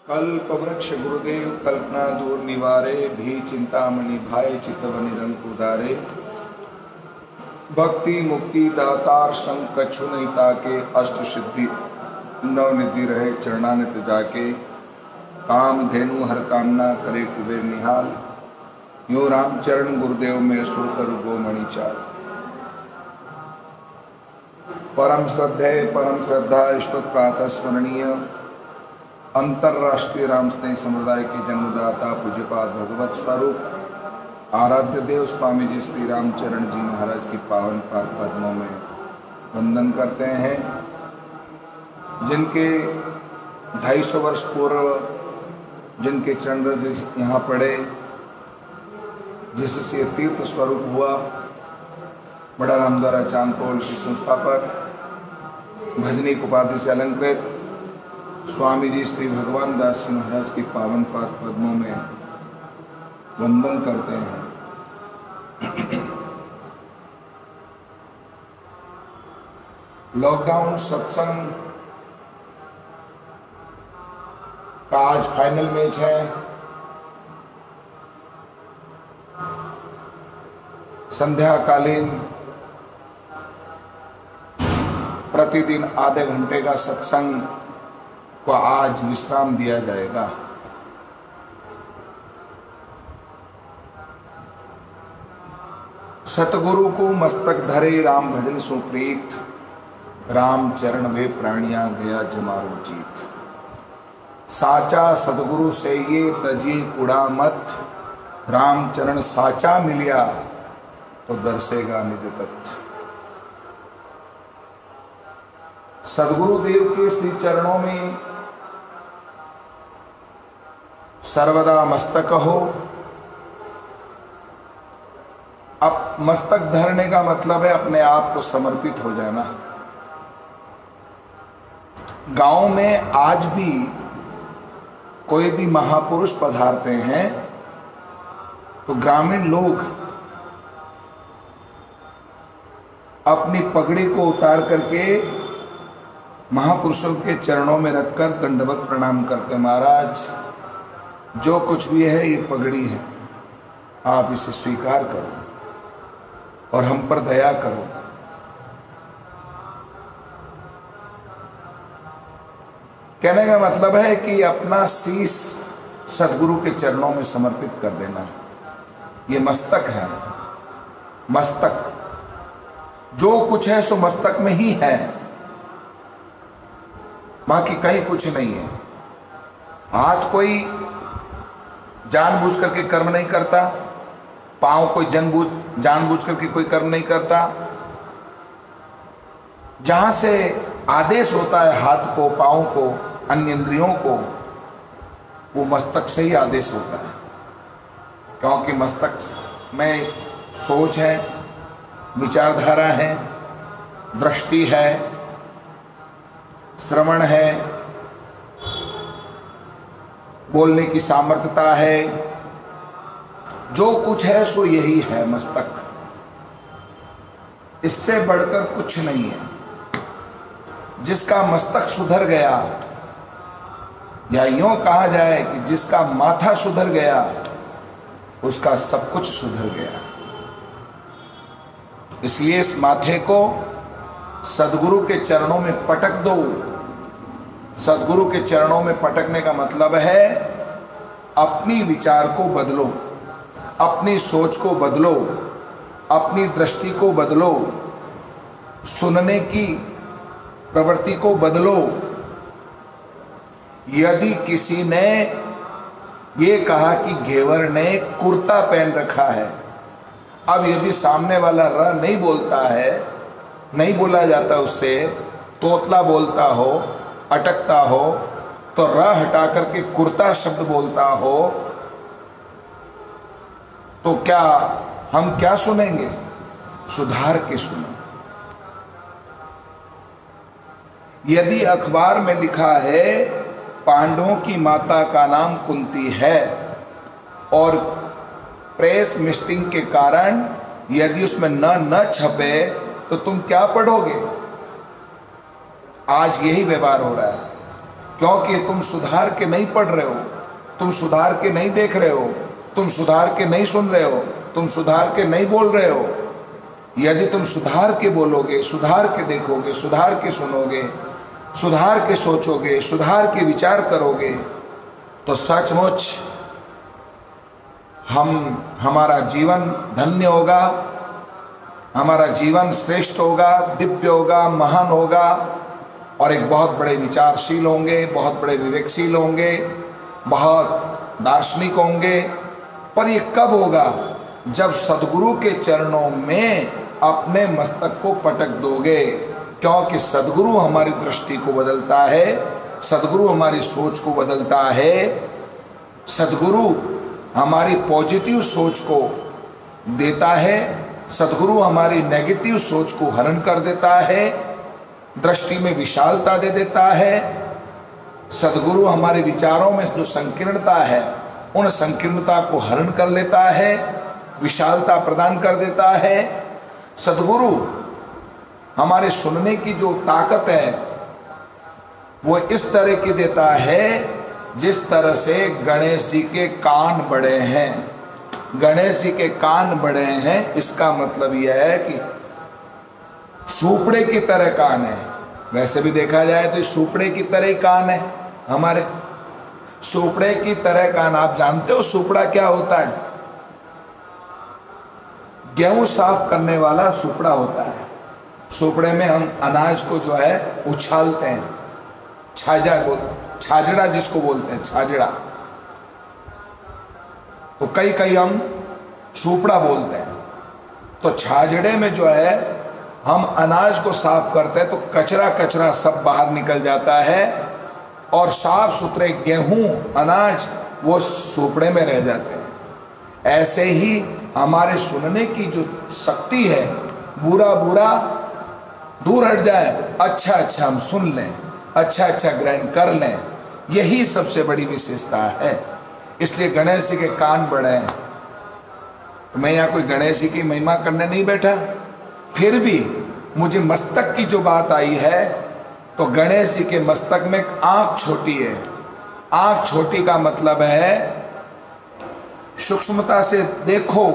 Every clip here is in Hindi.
कल्पवृक्ष गुरुदेव कल्पना दूर निवारे भी चिंतामणि भाई चितवनि रंग उदारे। भक्ति मुक्ति दातार संग कछु नहीं ताके अष्ट सिद्धि नवनिधि रहे चरणानित जाके। काम धेनु हर कामना करे कुबेर निहाल यो रामचरण गुरुदेव में सुर कर गोमणि चाल। परम श्रद्धा ईश्वर प्रातः स्मरणीय अंतरराष्ट्रीय राम स्नेह समुदाय के जन्मदाता पूज्यपाद भगवत स्वरूप आराध्य देव स्वामी जी श्री रामचरण जी महाराज की पावन पाद पद्मों में वंदन करते हैं। जिनके 250 वर्ष पूर्व जिनके चरण रज यहाँ पड़े, जिससे तीर्थ स्वरूप हुआ, बड़ा रामद्वारा चांदपोल के संस्थापक भजनी उपाधि से अलंकृत स्वामी जी श्री भगवान दास जी महाराज की पावन पाद पद्मों में वंदन करते हैं। लॉकडाउन सत्संग का आज फाइनल मैच है। संध्याकालीन प्रतिदिन आधे घंटे का सत्संग को आज विश्राम दिया जाएगा। सतगुरु को मस्तक धरे राम भजन सुप्रीत, राम चरण वे प्राणिया गया जमारो जीत। साचा सतगुरु से ये तजी कुड़ा मत, राम चरण साचा मिलिया तो दर्शेगा निज तत्। सदगुरु देव के श्री चरणों में सर्वदा मस्तक हो। अब मस्तक धरने का मतलब है अपने आप को समर्पित हो जाना। गांव में आज भी कोई भी महापुरुष पधारते हैं तो ग्रामीण लोग अपनी पगड़ी को उतार करके महापुरुषों के चरणों में रखकर दंडवत प्रणाम करते। महाराज, जो कुछ भी है ये पगड़ी है, आप इसे स्वीकार करो और हम पर दया करो। कहने का मतलब है कि अपना शीश सदगुरु के चरणों में समर्पित कर देना। ये मस्तक है। मस्तक जो कुछ है सो मस्तक में ही है, बाकी कहीं कुछ नहीं है। हाथ कोई जानबूझ करके कर्म नहीं करता, पांव कोई जानबूझ करके कोई कर्म नहीं करता। जहां से आदेश होता है हाथ को, पांव को, अन्य इंद्रियों को, वो मस्तक से ही आदेश होता है। क्योंकि मस्तक में सोच है, विचारधारा है, दृष्टि है, श्रवण है, बोलने की सामर्थ्यता है। जो कुछ है सो यही है मस्तक। इससे बढ़कर कुछ नहीं है। जिसका मस्तक सुधर गया, या यूं कहा जाए कि जिसका माथा सुधर गया, उसका सब कुछ सुधर गया। इसलिए इस माथे को सदगुरु के चरणों में पटक दो। सदगुरु के चरणों में पटकने का मतलब है अपनी विचार को बदलो, अपनी सोच को बदलो, अपनी दृष्टि को बदलो, सुनने की प्रवृत्ति को बदलो। यदि किसी ने ये कहा कि घेवर ने कुर्ता पहन रखा है, अब यदि सामने वाला र नहीं बोलता है, नहीं बोला जाता उससे, तोतला बोलता हो, अटकता हो, तो र हटा करके कुर्ता शब्द बोलता हो, तो क्या हम क्या सुनेंगे? सुधार के सुनो। यदि अखबार में लिखा है पांडवों की माता का नाम कुंती है और प्रेस मिस्टिंग के कारण यदि उसमें न छपे तो तुम क्या पढ़ोगे? आज यही व्यवहार हो रहा है। क्योंकि तुम सुधार के नहीं पढ़ रहे हो, तुम सुधार के नहीं देख रहे हो, तुम सुधार के नहीं सुन रहे हो, तुम सुधार के नहीं बोल रहे हो। यदि तुम सुधार के बोलोगे, सुधार के देखोगे, सुधार के सुनोगे, सुधार के सोचोगे, सुधार के विचार करोगे, तो सचमुच हमारा जीवन धन्य होगा, हमारा जीवन श्रेष्ठ होगा, दिव्य होगा, महान होगा, और एक बहुत बड़े विचारशील होंगे, बहुत बड़े विवेकशील होंगे, बहुत दार्शनिक होंगे। पर ये कब होगा? जब सदगुरु के चरणों में अपने मस्तक को पटक दोगे, क्योंकि सदगुरु हमारी दृष्टि को बदलता है, सदगुरु हमारी सोच को बदलता है, सदगुरु हमारी पॉजिटिव सोच को देता है, सदगुरु हमारी नेगेटिव सोच को हरण कर देता है, दृष्टि में विशालता दे देता है। सदगुरु हमारे विचारों में जो संकीर्णता है, उन संकीर्णता को हरण कर लेता है, विशालता प्रदान कर देता है। सदगुरु हमारे सुनने की जो ताकत है वो इस तरह की देता है जिस तरह से गणेश जी के कान बड़े हैं। गणेश जी के कान बड़े हैं, इसका मतलब यह है कि सुपड़े की तरह कान है। वैसे भी देखा जाए तो सुपड़े की तरह ही कान है हमारे, सुपड़े की तरह कान। आप जानते हो सुपड़ा क्या होता है? गेहूं साफ करने वाला सुपड़ा होता है। सुपड़े में हम अनाज को जो है उछालते हैं, छाजड़ा जिसको बोलते हैं, छाजड़ा। तो कई हम सुपड़ा बोलते हैं। तो छाजड़े में जो है हम अनाज को साफ करते हैं तो कचरा सब बाहर निकल जाता है और साफ सुथरे गेहूं अनाज वो सुपड़े में रह जाते हैं। ऐसे ही हमारे सुनने की जो शक्ति है, बुरा दूर हट जाए, अच्छा हम सुन लें, अच्छा ग्रहण कर लें, यही सबसे बड़ी विशेषता है। इसलिए गणेश जी के कान बड़े हैं। तो मैं यहाँ कोई गणेश जी की महिमा करने नहीं बैठा, फिर भी मुझे मस्तक की जो बात आई है तो गणेश जी के मस्तक में एक आंख छोटी है। आंख छोटी का मतलब है सूक्ष्मता से देखो,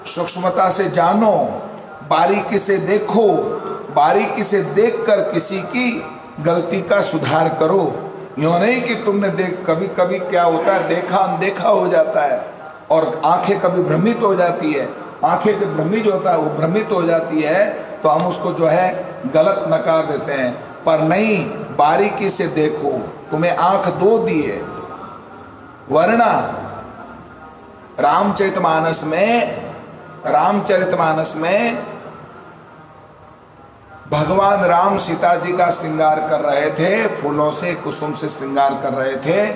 सूक्ष्मता से जानो, बारीकी से देखो, बारीकी से देखकर किसी की गलती का सुधार करो। यूं नहीं कि तुमने कभी क्या होता है, देखा अनदेखा हो जाता है और आंखें कभी भ्रमित हो जाती है। आंखें जब भ्रमित हो जाती है तो हम उसको जो है गलत नकार देते हैं। पर नहीं, बारीकी से देखो। तुम्हें आंख दो दी है, वरना रामचरितमानस में भगवान राम सीता जी का श्रृंगार कर रहे थे, फूलों से, कुसुम से श्रृंगार कर रहे थे,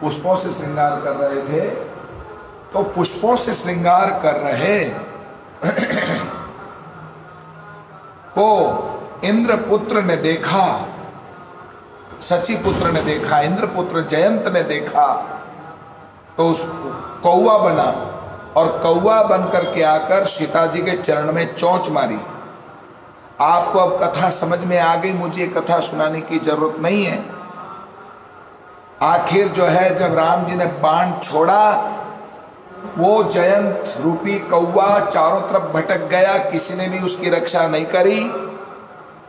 पुष्पों से श्रृंगार कर रहे थे। तो पुष्पों से श्रृंगार कर रहे को इंद्रपुत्र ने देखा, शचीपुत्र ने देखा, इंद्रपुत्र जयंत ने देखा, तो उस कौवा बना और कौवा बनकर के आकर सीता जी के चरण में चोंच मारी। आपको अब कथा समझ में आ गई, मुझे कथा सुनाने की जरूरत नहीं है। आखिर जो है जब राम जी ने बाण छोड़ा, वो जयंत रूपी कौवा चारों तरफ भटक गया, किसी ने भी उसकी रक्षा नहीं करी।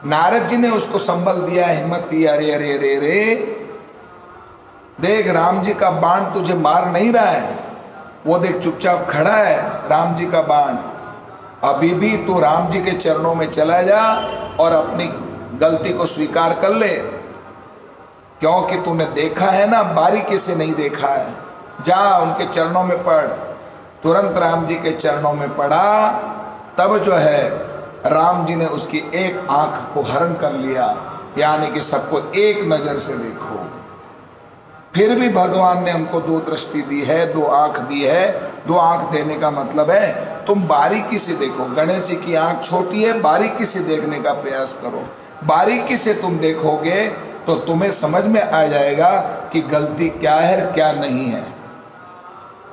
नारद जी ने उसको संबल दिया, हिम्मत दी, अरे देख राम जी का बाण तुझे मार नहीं रहा है, वो देख चुपचाप खड़ा है राम जी का बाण। अभी भी तू राम जी के चरणों में चला जा और अपनी गलती को स्वीकार कर ले, क्योंकि तूने देखा है ना, बारीकी से नहीं देखा है। जा उनके चरणों में पड़। तुरंत राम जी के चरणों में पड़ा, तब जो है राम जी ने उसकी एक आंख को हरण कर लिया, यानी कि सबको एक नजर से देखो। फिर भी भगवान ने हमको दो दृष्टि दी है, दो आंख दी है। दो आंख देने का मतलब है तुम बारीकी से देखो। गणेश जी की आंख छोटी है, बारीकी से देखने का प्रयास करो। बारीकी से तुम देखोगे तो तुम्हें समझ में आ जाएगा कि गलती क्या है क्या नहीं है,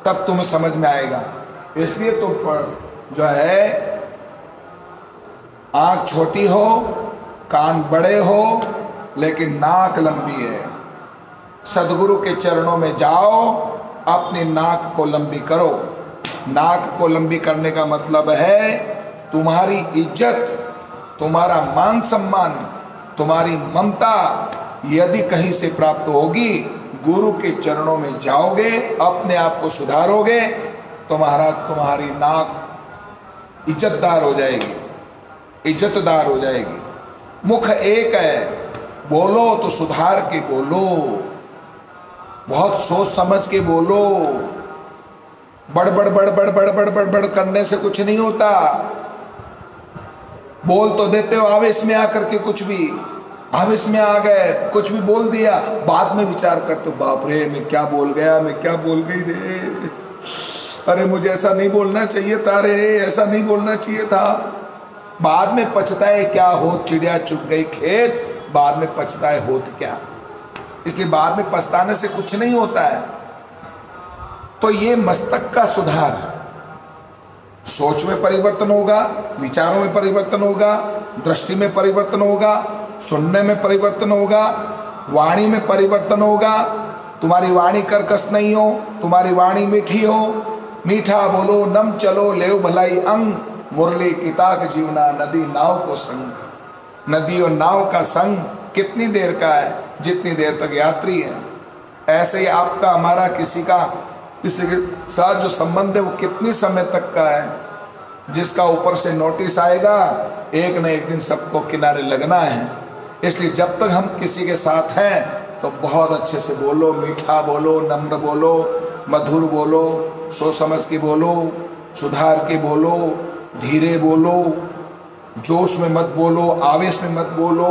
तब तुम्हें समझ में आएगा। इसलिए तुम जो है आंख छोटी हो, कान बड़े हो, लेकिन नाक लंबी है। सदगुरु के चरणों में जाओ, अपनी नाक को लंबी करो। नाक को लंबी करने का मतलब है तुम्हारी इज्जत, तुम्हारा मान सम्मान, तुम्हारी ममता यदि कहीं से प्राप्त होगी, गुरु के चरणों में जाओगे, अपने आप को सुधारोगे, तुम्हारी नाक इज्जतदार हो जाएगी, इज्जतदार हो जाएगी। मुख एक है, बोलो तो सुधार के बोलो, बहुत सोच समझ के बोलो। बड़बड़ बड़बड़ बड़बड़ बड़बड़ करने से कुछ नहीं होता। बोल तो देते हो आवेश में आकर के, कुछ भी आवेश में आ गए, कुछ भी बोल दिया, बाद में विचार करते हो, बाप रे मैं क्या बोल गया, मैं क्या बोल गई रे, अरे मुझे ऐसा नहीं बोलना चाहिए था रे, ऐसा नहीं बोलना चाहिए था। बाद में पछताए क्या हो, चिड़िया चुग गई खेत, बाद में पछताए होत क्या। इसलिए बाद में पछताने से कुछ नहीं होता है। तो ये मस्तक का सुधार, सोच में परिवर्तन होगा, विचारों में परिवर्तन होगा, दृष्टि में परिवर्तन होगा, सुनने में परिवर्तन होगा, वाणी में परिवर्तन होगा। तुम्हारी वाणी कर्कश नहीं हो, तुम्हारी वाणी मीठी हो, मीठा बोलो, नम चलो, लेव भलाई अंग, मुरली किताक जीवना, नदी नाव को संग। नदी और नाव का संग कितनी देर का है, जितनी देर तक यात्री है। ऐसे ही आपका हमारा किसी के साथ जो संबंध है वो कितनी समय तक का है, जिसका ऊपर से नोटिस आएगा, एक न एक दिन सबको किनारे लगना है। इसलिए जब तक हम किसी के साथ हैं तो बहुत अच्छे से बोलो, मीठा बोलो, नम्र बोलो, मधुर बोलो, सोच समझ के बोलो, सुधार के बोलो, धीरे बोलो, जोश में मत बोलो, आवेश में मत बोलो,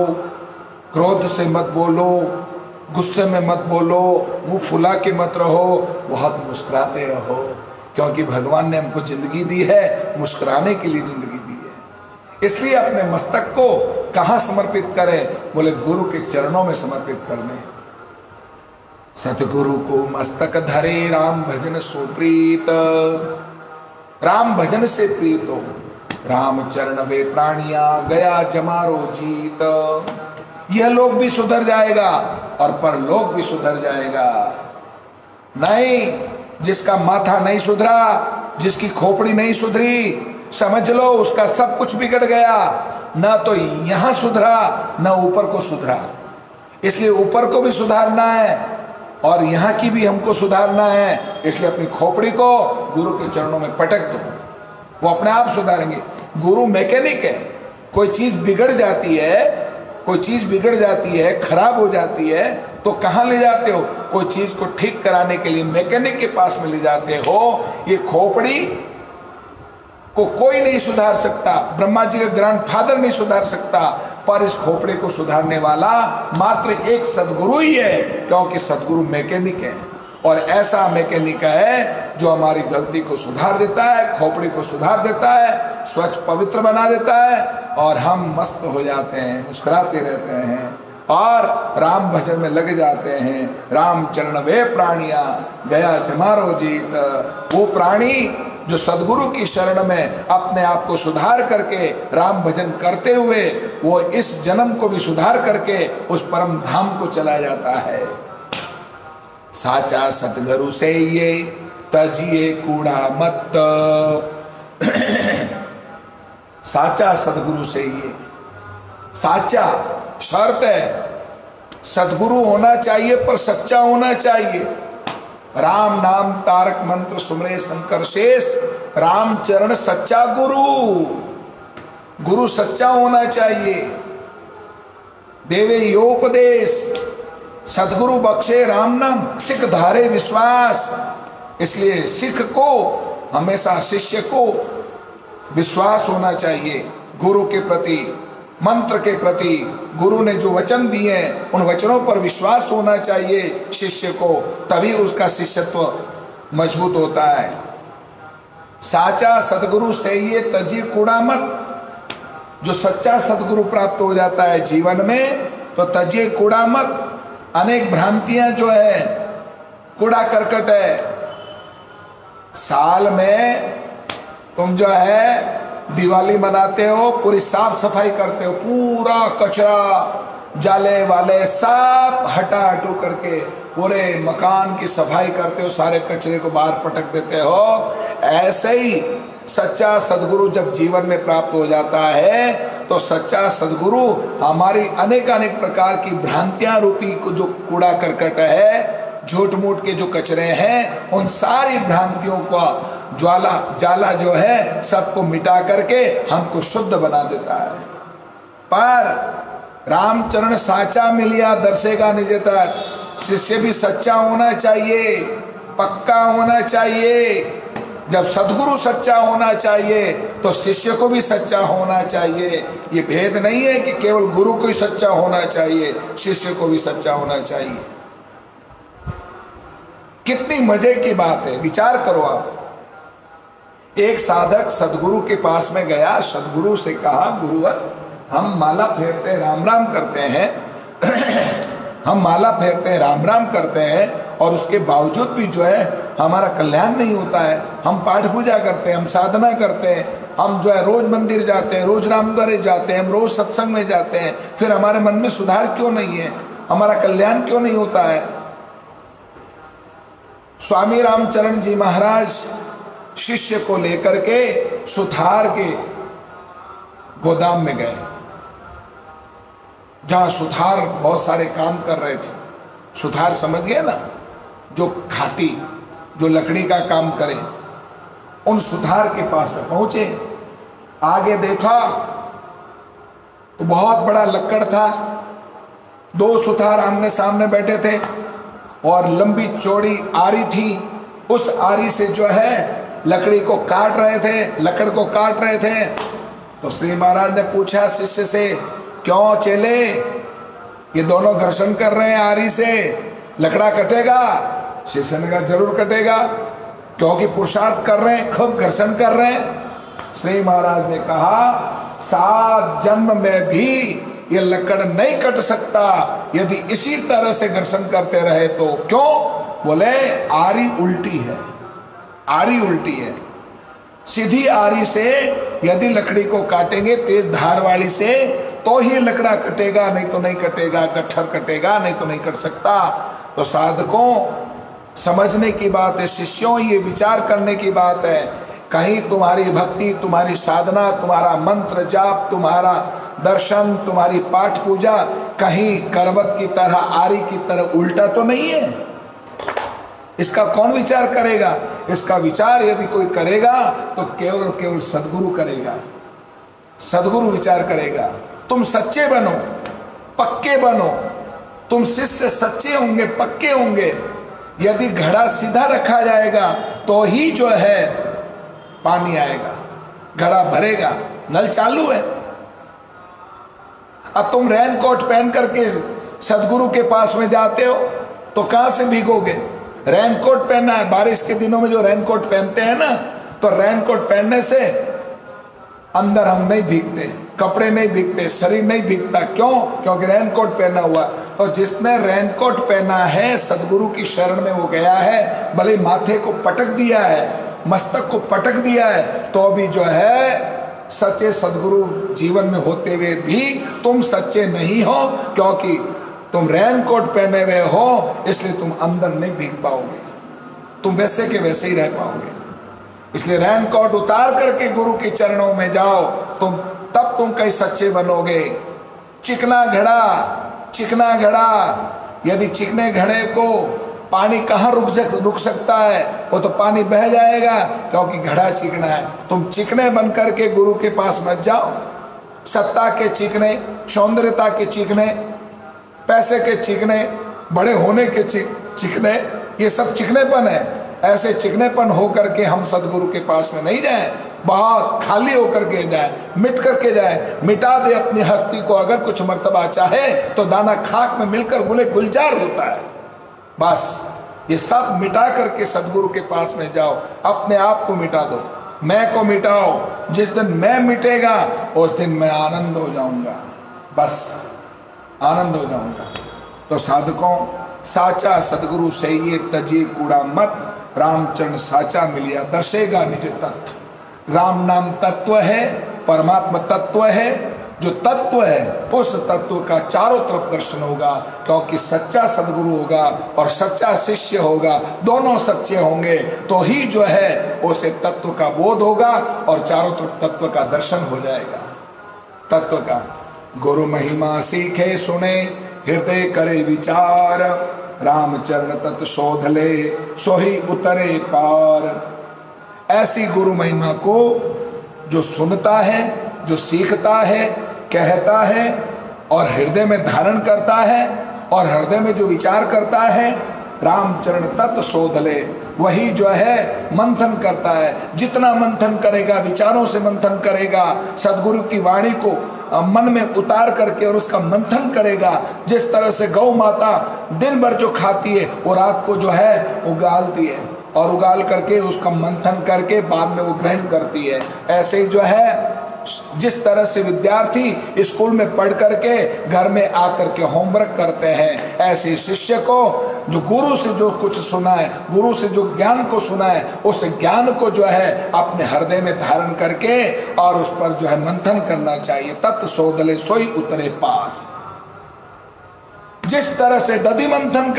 क्रोध से मत बोलो, गुस्से में मत बोलो, मुंह फुला के मत रहो, बहुत मुस्कुराते रहो, क्योंकि भगवान ने हमको जिंदगी दी है, मुस्कुराने के लिए जिंदगी दी है। इसलिए अपने मस्तक को कहाँ समर्पित करें, बोले गुरु के चरणों में समर्पित करने। सतगुरु को मस्तक धरे राम भजन सुप्रीत, राम भजन से प्रीत हो, राम चरण वे प्राणिया, गया जमारो जीत। यह लोग भी सुधर जाएगा और परलोक भी सुधर जाएगा। नहीं, जिसका माथा नहीं सुधरा, जिसकी खोपड़ी नहीं सुधरी, समझ लो उसका सब कुछ बिगड़ गया। ना तो यहां सुधरा, ना ऊपर को सुधरा। इसलिए ऊपर को भी सुधारना है और यहाँ की भी हमको सुधारना है। इसलिए अपनी खोपड़ी को गुरु के चरणों में पटक दो, वो अपने आप सुधारेंगे। गुरु मैकेनिक है। कोई चीज बिगड़ जाती है, कोई चीज बिगड़ जाती है, खराब हो जाती है, तो कहाँ ले जाते हो? कोई चीज को ठीक कराने के लिए मैकेनिक के पास में ले जाते हो। ये खोपड़ी को कोई नहीं सुधार सकता, ब्रह्मा जी का ग्रैंडफादर नहीं सुधार सकता, पर इस खोपड़ी को सुधारने वाला मात्र एक सदगुरु ही है, क्योंकि सदगुरु मैकेनिक है। और ऐसा मैकेनिक है जो हमारी गलती को सुधार देता है, खोपड़ी को सुधार देता है, स्वच्छ पवित्र बना देता है, और हम मस्त हो जाते हैं, मुस्कुराते रहते हैं और राम भजन में लग जाते हैं। राम चरण वे प्राणिया, गया जमारो जीत। वो प्राणी जो सदगुरु की शरण में अपने आप को सुधार करके राम भजन करते हुए वो इस जन्म को भी सुधार करके उस परम धाम को चला जाता है। साचा सतगुरु से ये तजिए कूड़ा मत। साचा सदगुरु से ये, साचा शर्त है, सदगुरु होना चाहिए पर सच्चा होना चाहिए। राम नाम तारक मंत्र सुमरे शंकर शेष, राम चरण सच्चा गुरु। गुरु सच्चा होना चाहिए। देवे योपदेश, सदगुरु बख्शे राम नाम, सिख धारे विश्वास। इसलिए सिख को हमेशा शिष्य को विश्वास होना चाहिए गुरु के प्रति, मंत्र के प्रति। गुरु ने जो वचन दिए उन वचनों पर विश्वास होना चाहिए शिष्य को, तभी उसका शिष्यत्व मजबूत होता है। साचा सदगुरु से ये तजी कूड़ा मत। जो सच्चा सदगुरु प्राप्त हो जाता है जीवन में तो तजिए कूड़ा मत। अनेक भ्रांतियां जो है, कूड़ा करकट है। साल में तुम जो है दिवाली मनाते हो, पूरी साफ सफाई करते हो, पूरा कचरा जाले वाले सब हटा हटू करके पूरे मकान की सफाई करते हो, सारे कचरे को बाहर पटक देते हो। ऐसे ही सच्चा सदगुरु जब जीवन में प्राप्त हो जाता है तो सच्चा सदगुरु हमारी अनेक अनेक प्रकार की भ्रांतियां रूपी को जो कूड़ा करकट है, झूठ मूठ के जो कचरे हैं, उन सारी भ्रांतियों का जाला जो है सबको मिटा करके हमको शुद्ध बना देता है। पर रामचरण साचा मिलिया दर्शेगा निज तक। शिष्य भी सच्चा होना चाहिए, पक्का होना चाहिए। जब सदगुरु सच्चा होना चाहिए तो शिष्य को भी सच्चा होना चाहिए। ये भेद नहीं है कि केवल गुरु को ही सच्चा होना चाहिए, शिष्य को भी सच्चा होना चाहिए। कितनी मजे की बात है, विचार करो आप। एक साधक सदगुरु के पास में गया, सदगुरु से कहा, गुरुवर हम माला फेरते हैं, राम राम करते हैं हम माला फेरते हैं, राम राम करते हैं, और उसके बावजूद भी जो है हमारा कल्याण नहीं होता है। हम पाठ पूजा करते हैं, हम साधना करते हैं, हम जो है रोज मंदिर जाते हैं, रोज रामद्वारे जाते हैं, हम रोज सत्संग में जाते हैं, फिर हमारे मन में सुधार क्यों नहीं है, हमारा कल्याण क्यों नहीं होता है। स्वामी रामचरण जी महाराज शिष्य को लेकर के सुथार के गोदाम में गए, जहां सुथार बहुत सारे काम कर रहे थे। सुथार समझ गए ना, जो खाती, जो लकड़ी का काम करे। उन सुथार के पास में पहुंचे, आगे देखा तो बहुत बड़ा लक्कड़ था। दो सुथार आमने सामने बैठे थे और लंबी चौड़ी आरी थी। उस आरी से जो है लकड़ी को काट रहे थे, लकड़ को काट रहे थे। तो श्री महाराज ने पूछा शिष्य से, क्यों चेले, ये दोनों घर्षण कर रहे हैं आरी से, लकड़ा कटेगा? शिष्य ने कहा जरूर कटेगा, क्योंकि पुरुषार्थ कर रहे हैं, खूब घर्षण कर रहे हैं। श्री महाराज ने कहा 7 जन्म में भी ये लकड़ नहीं कट सकता यदि इसी तरह से घर्षण करते रहे तो। क्यों? बोले आरी उल्टी है, आरी उल्टी है। सीधी आरी से यदि लकड़ी को काटेंगे तेज धार वाली से तो ही लकड़ा कटेगा, नहीं तो नहीं कटेगा, गट्ठर कटेगा, नहीं तो नहीं कट सकता। तो साधकों समझने की बात है, शिष्यों ये विचार करने की बात है। कहीं तुम्हारी भक्ति, तुम्हारी साधना, तुम्हारा मंत्र जाप, तुम्हारा दर्शन, तुम्हारी पाठ पूजा कहीं करवत की तरह, आरी की तरह उल्टा तो नहीं है। इसका कौन विचार करेगा? इसका विचार यदि कोई करेगा तो केवल केवल सदगुरु करेगा, सदगुरु विचार करेगा। तुम सच्चे बनो, पक्के बनो। तुम शिष्य सच्चे होंगे, पक्के होंगे। यदि घड़ा सीधा रखा जाएगा तो ही जो है पानी आएगा, घड़ा भरेगा, नल चालू है। अब तुम रेनकोट पहन करके सदगुरु के पास में जाते हो तो कहां से भीगोगे? रेनकोट पहनना है। बारिश के दिनों में जो रेनकोट पहनते हैं ना, तो रेनकोट पहनने से अंदर हम नहीं भीगते, कपड़े नहीं भीगते, शरीर नहीं भीगता। क्यों? क्योंकि रेनकोट पहना हुआ। तो जिसने रेनकोट पहना है, सदगुरु की शरण में वो गया है, भले माथे को पटक दिया है, मस्तक को पटक दिया है, तो अभी जो है सच्चे सदगुरु जीवन में होते हुए भी तुम सच्चे नहीं हो, क्योंकि तुम रेनकोट पहने हुए हो, इसलिए तुम अंदर नहीं भीग पाओगे, तुम वैसे के वैसे ही रह पाओगे। इसलिए रेनकोट उतार करके गुरु के चरणों में जाओ, तब तुम कहीं सच्चे बनोगे। चिकना घड़ा, चिकना घड़ा, यदि चिकने घड़े को पानी कहाँ रुक सकता है? वो तो पानी बह जाएगा, क्योंकि घड़ा चिकना है। तुम चिकने बन करके गुरु के पास मत जाओ। सत्ता के चिकने, सौंदर्यता के चिकने, पैसे के चिकने, बड़े होने के चिकने, ये सब चिकनेपन है। ऐसे चिकनेपन हो करके हम सदगुरु के पास में नहीं जाए, बहुत खाली होकर के जाए, मिट करके जाए, मिटा दे अपनी हस्ती को। अगर कुछ मर्तबा चाहे तो दाना खाक में मिलकर गुले गुलजार होता है। बस ये सब मिटा करके सदगुरु के पास में जाओ, अपने आप को मिटा दो, मैं को मिटाओ। जिस दिन मैं मिटेगा उस दिन मैं आनंद हो जाऊंगा, बस आनंद हो जाऊंगा। तो साधकों, साचा सदगुरु से ये तजी कूड़ा मत, रामचरण साचा मिलिया दर्शेगा निज तत्व। राम नाम तत्व है, परमात्मा तत्व है, जो तत्व है उस तत्व का चारों तरफ दर्शन होगा, क्योंकि सच्चा सदगुरु होगा और सच्चा शिष्य होगा, दोनों सच्चे होंगे तो ही जो है उसे तत्व का बोध होगा और चारों तरफ तत्व का दर्शन हो जाएगा। तत्व का गुरु महिमा सीखे सुने हृदय करे विचार, रामचरण तत् शोध ले सोही उतरे पार। ऐसी गुरु महिमा को जो सुनता है, जो सीखता है, कहता है और हृदय में धारण करता है और हृदय में जो विचार करता है, रामचरण तत्व शोध ले, वही जो है मंथन करता है। जितना मंथन करेगा, विचारों से मंथन करेगा, सदगुरु की वाणी को मन में उतार करके और उसका मंथन करेगा। जिस तरह से गौ माता दिन भर जो खाती है वो रात को जो है उगालती है और उगाल करके उसका मंथन करके बाद में वो ग्रहण करती है, ऐसे ही जो है जिस तरह से विद्यार्थी स्कूल में पढ़ करके घर में आकर के होमवर्क करते हैं, ऐसे शिष्य को जो गुरु से जो कुछ सुना है, गुरु से जो ज्ञान को सुना है, उस ज्ञान को जो है अपने हृदय में धारण करके और उस पर जो है मंथन करना चाहिए। तत् शोधले सोई उतरे पार। जिस तरह से दधि मंथन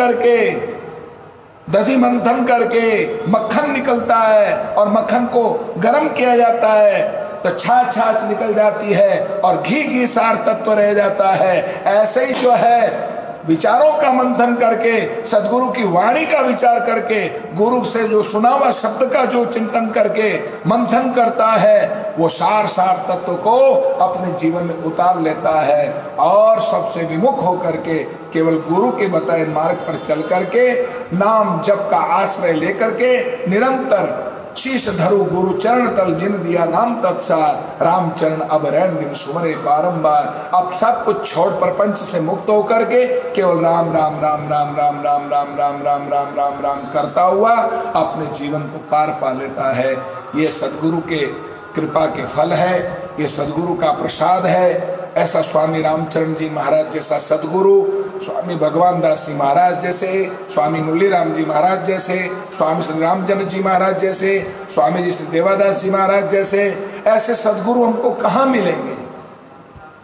करके मक्खन निकलता है और मक्खन को गर्म किया जाता है तो छाछ निकल जाती है और घी सार तत्व रह जाता है, ऐसे ही जो है विचारों का मंथन करके, सदगुरु की वाणी का विचार करके, गुरु से जो सुना हुआ शब्द का जो चिंतन करके मंथन करता है, वो सार तत्व को अपने जीवन में उतार लेता है और सबसे विमुख होकर के केवल गुरु के बताए मार्ग पर चल करके नाम जप का आश्रय लेकर के निरंतर शीश धरु गुरु चरण तल जिन दिया नाम तत्सार, रामचरण अब रैन दिन सुमरे बारंबार। अब सब कुछ छोड़ प्रपंच से मुक्त होकर के केवल राम राम राम राम राम राम राम राम राम राम राम राम करता हुआ अपने जीवन को पार पा लेता है। ये सदगुरु के कृपा के फल है, ये सदगुरु का प्रसाद है। ऐसा स्वामी रामचरण जी महाराज जैसा सदगुरु, स्वामी भगवान दास जी महाराज जैसे, स्वामी मुरली राम जी महाराज जैसे, स्वामी श्री रामचंद्र जी महाराज जैसे, स्वामी जी श्री देवादास जी महाराज जैसे, ऐसे सदगुरु हमको कहाँ मिलेंगे?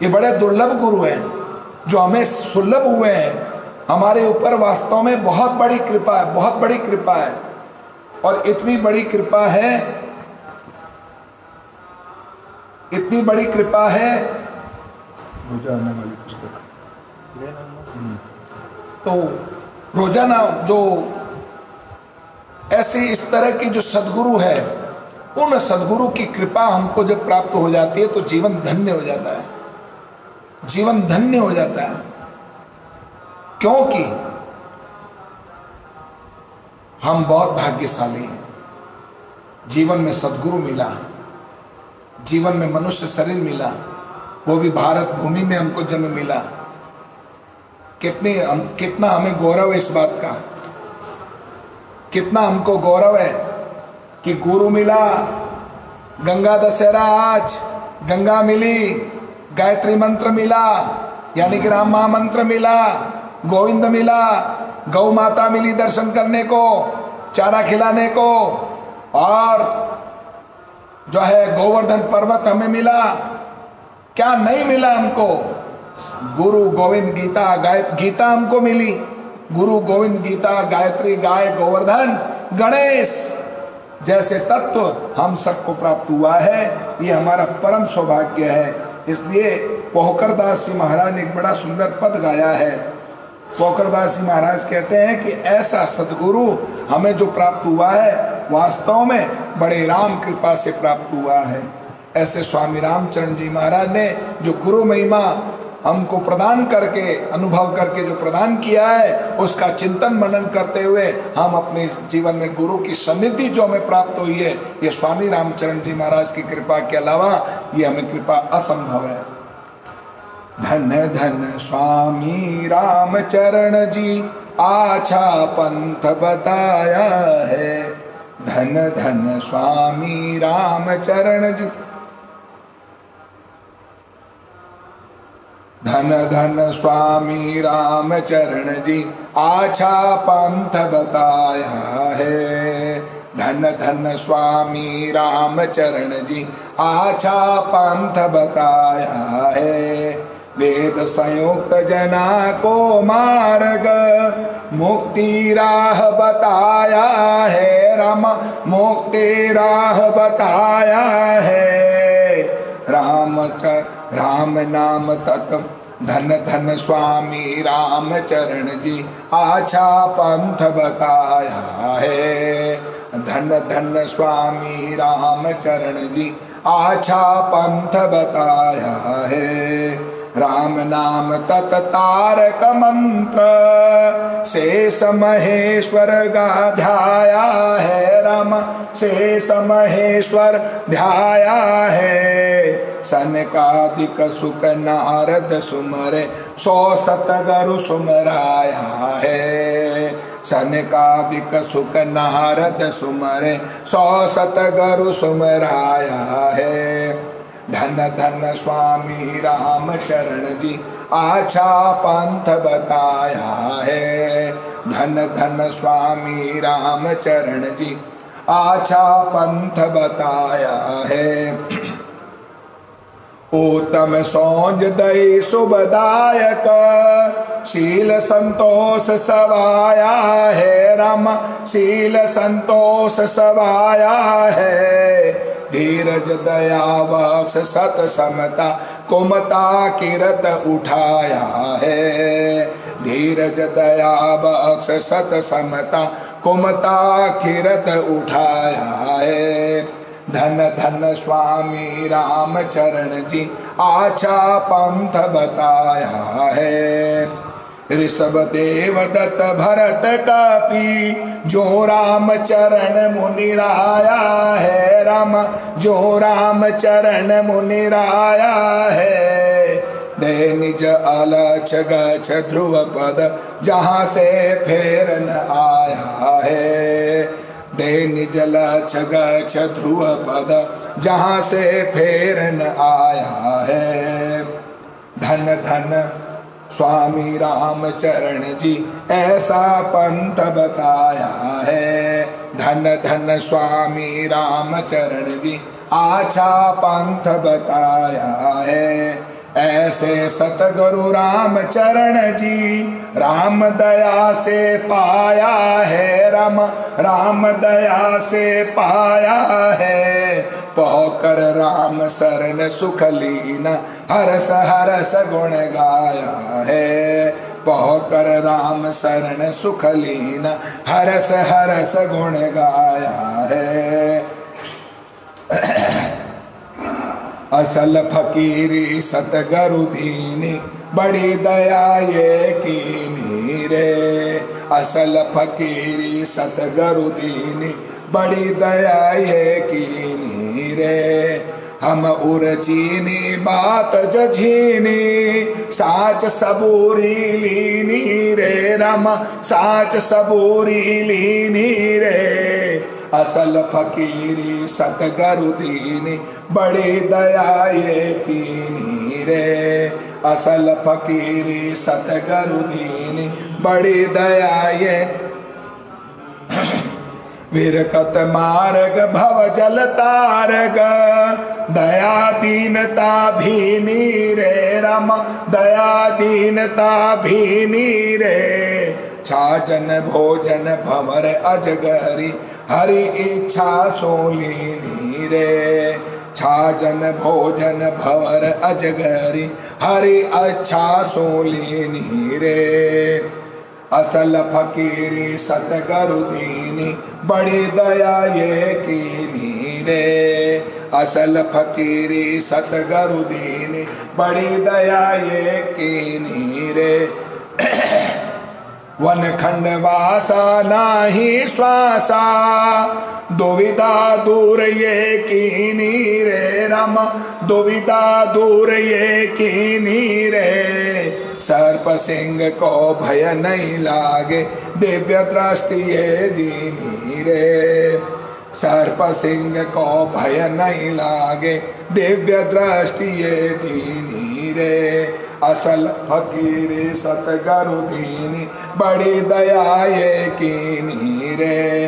ये बड़े दुर्लभ गुरु हैं जो हमें सुलभ हुए हैं। हमारे ऊपर वास्तव में बहुत बड़ी कृपा है, बहुत बड़ी कृपा है। और इतनी बड़ी कृपा है, इतनी बड़ी कृपा है। रोजाना वाली पुस्तक तो रोजाना जो ऐसे इस तरह की जो सदगुरु है, उन सदगुरु की कृपा हमको जब प्राप्त हो जाती है तो जीवन धन्य हो जाता है, जीवन धन्य हो जाता है। क्योंकि हम बहुत भाग्यशाली हैं, जीवन में सदगुरु मिला, जीवन में मनुष्य शरीर मिला, वो भी भारत भूमि में हमको जन्म मिला। कितना हमें गौरव है इस बात का, कितना हमको गौरव है कि गुरु मिला। गंगा दशहरा आज गंगा मिली, गायत्री मंत्र मिला यानी कि राम महामंत्र मिला, गोविंद मिला, गौ माता मिली दर्शन करने को, चारा खिलाने को, और जो है गोवर्धन पर्वत हमें मिला। क्या नहीं मिला हमको? गुरु गोविंद गीता हमको मिली। गुरु गोविंद गीता, गायत्री, गाय, गोवर्धन, गणेश जैसे तत्व हम सबको प्राप्त हुआ है। ये हमारा परम सौभाग्य है। इसलिए पोहकर दास जी महाराज ने एक बड़ा सुंदर पद गाया है। पोहकर दास जी महाराज कहते हैं कि ऐसा सदगुरु हमें जो प्राप्त हुआ है वास्तव में बड़े राम कृपा से प्राप्त हुआ है। ऐसे स्वामी रामचरण जी महाराज ने जो गुरु महिमा हमको प्रदान करके, अनुभव करके जो प्रदान किया है, उसका चिंतन मनन करते हुए हम अपने जीवन में गुरु की सन्निधि जो हमें प्राप्त हुई है, ये स्वामी रामचरण जी महाराज की कृपा के अलावा ये हमें कृपा असंभव है। धन धन स्वामी रामचरण जी आछा पंथ बताया है। धन धन स्वामी रामचरण जी, धन धन स्वामी रामचरण जी आछा पंथ बताया है। धन धन स्वामी रामचरण जी आछा पंथ बताया है। वेद संयुक्त जना को मार्ग मुक्ति राह बताया है। राम मुक्ति राह बताया है। राम नाम तत्व धन धन स्वामी रामचरण जी आछा पंथ बताया है। धन धन स्वामी रामचरण जी आछा पंथ बताया है। राम नाम तत तारक मंत्र शेष महेश्वर ध्याया है। राम शेष महेश्वर ध्याया है। सनकादिक सुख नारद सुमरे 100 सतगुरु सुमराया है। सनकादिक सुख नारद सुमरे 100 सतगुरु सुमराया है। धन धन स्वामी रामचरण जी आछा पंथ बताया है। धन धन स्वामी रामचरण जी आछा पंथ बताया है। उत्तम सौंज दई शुभदायक शील संतोष सवाया है। राम शील संतोष सवाया है। धीरज दया बख्श सत समता कुमता किरत उठाया है। धीरज दया बख्श सत समता कुमता किरत उठाया है। धन धन स्वामी रामचरण जी आछा पंथ बताया है। ऋषभ देव दत्त भरत कपि जो राम चरण मुनि राया है। राम जो राम चरण मुनि राया है। दे निज अलक्ष गच्छ ध्रुव पद जहाँ से फेर न आया है। दे निज लक्ष गच्छ ध्रुव पद जहाँ से फेर न आया है। धन धन स्वामी रामचरण जी ऐसा पंथ बताया है। धन धन स्वामी रामचरण जी आछा पंथ बताया है। ऐसे सतगुरु रामचरण जी राम दया से पाया है। राम दया से पाया है। पहुकर राम शरण सुख लीना हरस हरस गुण गाया है। पहुकर राम शरण सुख लीना हरस हरस गुण गाया है। असल फकीरी सतगुरु दीनी बड़ी दया ये कीनी रे। असल फकीरी सतगुरु दीनी बड़ी दया ये कीनी रे। हम उरचीनी बात जझीनी साच सबूरी लीनी रे। राम साच सबूरी लीनी रे। असल फकीरी सतगुरु दीनी बड़ी दया ये कीनी रे। असल फकीरी सतगुरु दीनी बड़ी दया ये। विरकत मार्ग भव जल तारग दया दीनता भीनी रे। राम दया दीनता भीनी रे। छाजन भोजन भंवर अजगरी हरि इच्छा सोलीनी रे। छाजन भोजन भंवर अजगरी हरि इच्छा सोलीनी रे। असल फकीरी सतगुरु दीनी बड़ी दया ये कीनी रे। असल फकीरी सतगुरु दीनी बड़ी दया ये कीनी रे। वन खंड वासा नाही श्वासा दुविधा दूर ये कीनी रे। राम दुविधा दूर ये कीनी रे। सर्प सिंह को भय नहीं लागे दिव्य दृष्टि ये दीनी रे। सर्प सिंह को भय नहीं लागे दिव्य दृष्टि ये दीनी रे। असल फकीरी सतगुरु दीनी बड़ी दया ये कीनी रे।